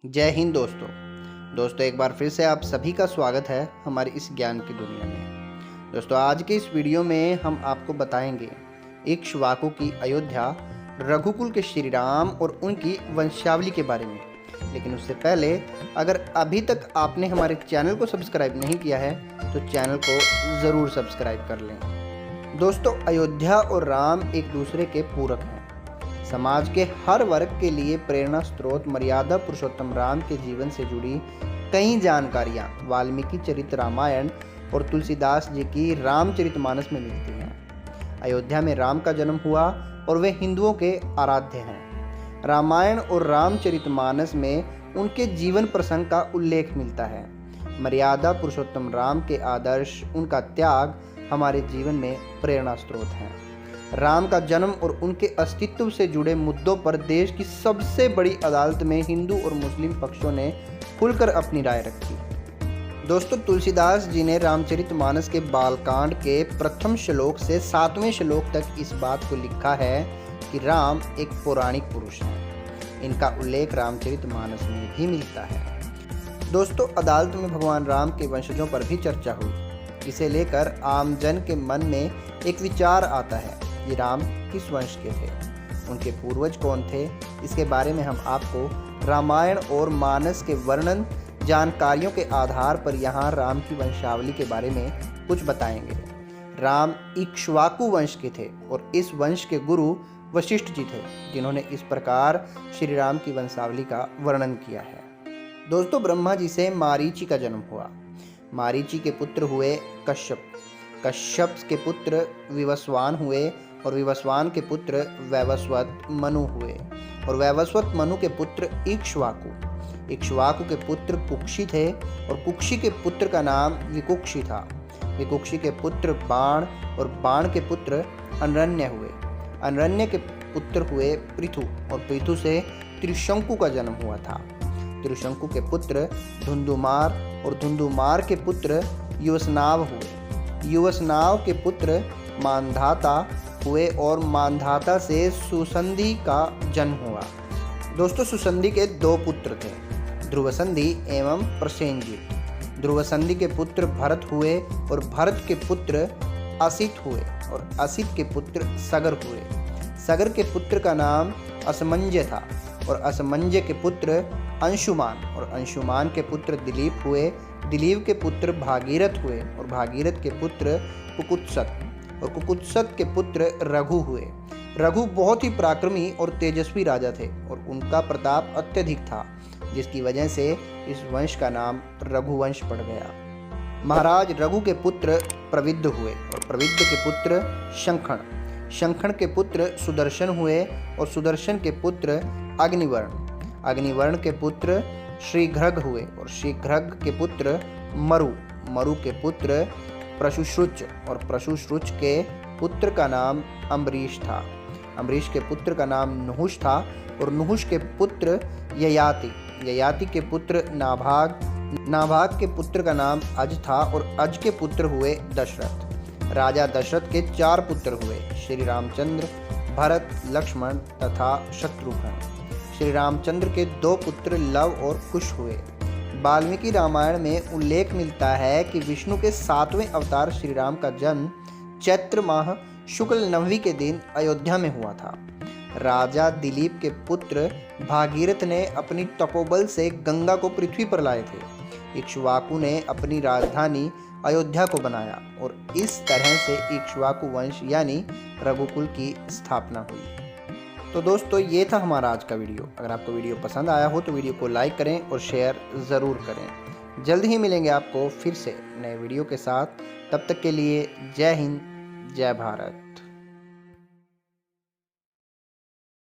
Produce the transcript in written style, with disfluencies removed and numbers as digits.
जय हिंद दोस्तों एक बार फिर से आप सभी का स्वागत है हमारी इस ज्ञान की दुनिया में। दोस्तों आज के इस वीडियो में हम आपको बताएंगे इक्ष्वाकु की अयोध्या, रघुकुल के श्री राम और उनकी वंशावली के बारे में। लेकिन उससे पहले अगर अभी तक आपने हमारे चैनल को सब्सक्राइब नहीं किया है तो चैनल को ज़रूर सब्सक्राइब कर लें। दोस्तों अयोध्या और राम एक दूसरे के पूरक हैं। समाज के हर वर्ग के लिए प्रेरणा स्रोत मर्यादा पुरुषोत्तम राम के जीवन से जुड़ी कई जानकारियाँ वाल्मीकि चरित रामायण और तुलसीदास जी की रामचरितमानस में मिलती हैं। अयोध्या में राम का जन्म हुआ और वे हिंदुओं के आराध्य हैं। रामायण और रामचरितमानस में उनके जीवन प्रसंग का उल्लेख मिलता है। मर्यादा पुरुषोत्तम राम के आदर्श, उनका त्याग हमारे जीवन में प्रेरणा स्रोत हैं। राम का जन्म और उनके अस्तित्व से जुड़े मुद्दों पर देश की सबसे बड़ी अदालत में हिंदू और मुस्लिम पक्षों ने खुलकर अपनी राय रखी। दोस्तों तुलसीदास जी ने रामचरितमानस के बालकांड के प्रथम श्लोक से 7वें श्लोक तक इस बात को लिखा है कि राम एक पौराणिक पुरुष है। इनका उल्लेख रामचरितमानस में भी मिलता है। दोस्तों अदालत में भगवान राम के वंशजों पर भी चर्चा हुई। इसे लेकर आमजन के मन में एक विचार आता है, ये राम किस वंश के थे, उनके पूर्वज कौन थे। इसके बारे में हम आपको रामायण और मानस के वर्णन जानकारियों के आधार पर यहाँ राम की वंशावली के बारे में कुछ बताएंगे। राम इक्ष्वाकु वंश के थे और इस वंश के गुरु वशिष्ठ जी थे, जिन्होंने इस प्रकार श्री राम की वंशावली का वर्णन किया है। दोस्तों ब्रह्मा जी से मारीचि का जन्म हुआ। मारीचि के पुत्र हुए कश्यप, कश्यप के पुत्र विवस्वान हुए और विवस्वान के पुत्र वैवस्वत मनु हुए और वैवस्वत मनु के पुत्र इक्ष्वाकु। इक्ष्वाकु के पुत्र कुक्षी थे और कुक्षी के पुत्र का नाम विकुक्षी था। विकुक्षी के पुत्र बाण और बाण के पुत्र अनरण्य हुए। अनरण्य के पुत्र हुए पृथु और पृथु से त्रिशंकु का जन्म हुआ था। त्रिशंकु के पुत्र धुंधुमार और धुंधुमार के पुत्र युवसनाव हुए। युवसनाव के पुत्र मांधाता हुए और मांधाता से सुसंधि का जन्म हुआ। दोस्तों सुसंधि के दो पुत्र थे, ध्रुवसंधि एवं प्रसेनजित। ध्रुवसंधि के पुत्र भरत हुए और भरत के पुत्र असित हुए और असित के पुत्र सगर हुए। सगर के पुत्र का नाम असमंजय था और असमंजय के पुत्र अंशुमान और अंशुमान के पुत्र दिलीप हुए। दिलीप के पुत्र भागीरथ हुए और भागीरथ के पुत्र कुकुत्सक और कुकुत्सक के पुत्र रघु हुए। रघु बहुत ही पराक्रमी और तेजस्वी राजा थे और उनका प्रताप अत्यधिक था, जिसकी वजह से इस वंश का नाम रघुवंश पड़ गया। महाराज रघु के पुत्र प्रविद्ध हुए और प्रविद्ध के पुत्र शंखण, शंखण के पुत्र सुदर्शन हुए और सुदर्शन के पुत्र अग्निवर्ण, अग्निवर्ण के पुत्र श्रीघ्रग हुए और श्रीघ्रग के पुत्र मरु, मरु के पुत्र प्रशुश्रुच और प्रशुश्रुच के पुत्र का नाम अम्बरीश था। अम्बरीश के पुत्र का नाम नुहुष था और नुहुष के पुत्र ययाति, ययाति के पुत्र नाभाग, नाभाग के पुत्र का नाम अज था और अज के पुत्र हुए दशरथ। राजा दशरथ के 4 पुत्र हुए, श्री रामचंद्र, भरत, लक्ष्मण तथा शत्रुघ्न। श्री रामचंद्र के 2 पुत्र लव और कुश हुए। वाल्मीकि रामायण में उल्लेख मिलता है कि विष्णु के 7वें अवतार श्री राम का जन्म चैत्र माह शुक्ल नवमी के दिन अयोध्या में हुआ था। राजा दिलीप के पुत्र भागीरथ ने अपनी तपोबल से गंगा को पृथ्वी पर लाए थे। इक्ष्वाकु ने अपनी राजधानी अयोध्या को बनाया और इस तरह से इक्ष्वाकु वंश यानी रघुकुल की स्थापना हुई। तो दोस्तों ये था हमारा आज का वीडियो। अगर आपको वीडियो पसंद आया हो तो वीडियो को लाइक करें और शेयर ज़रूर करें। जल्द ही मिलेंगे आपको फिर से नए वीडियो के साथ। तब तक के लिए जय हिंद, जय भारत।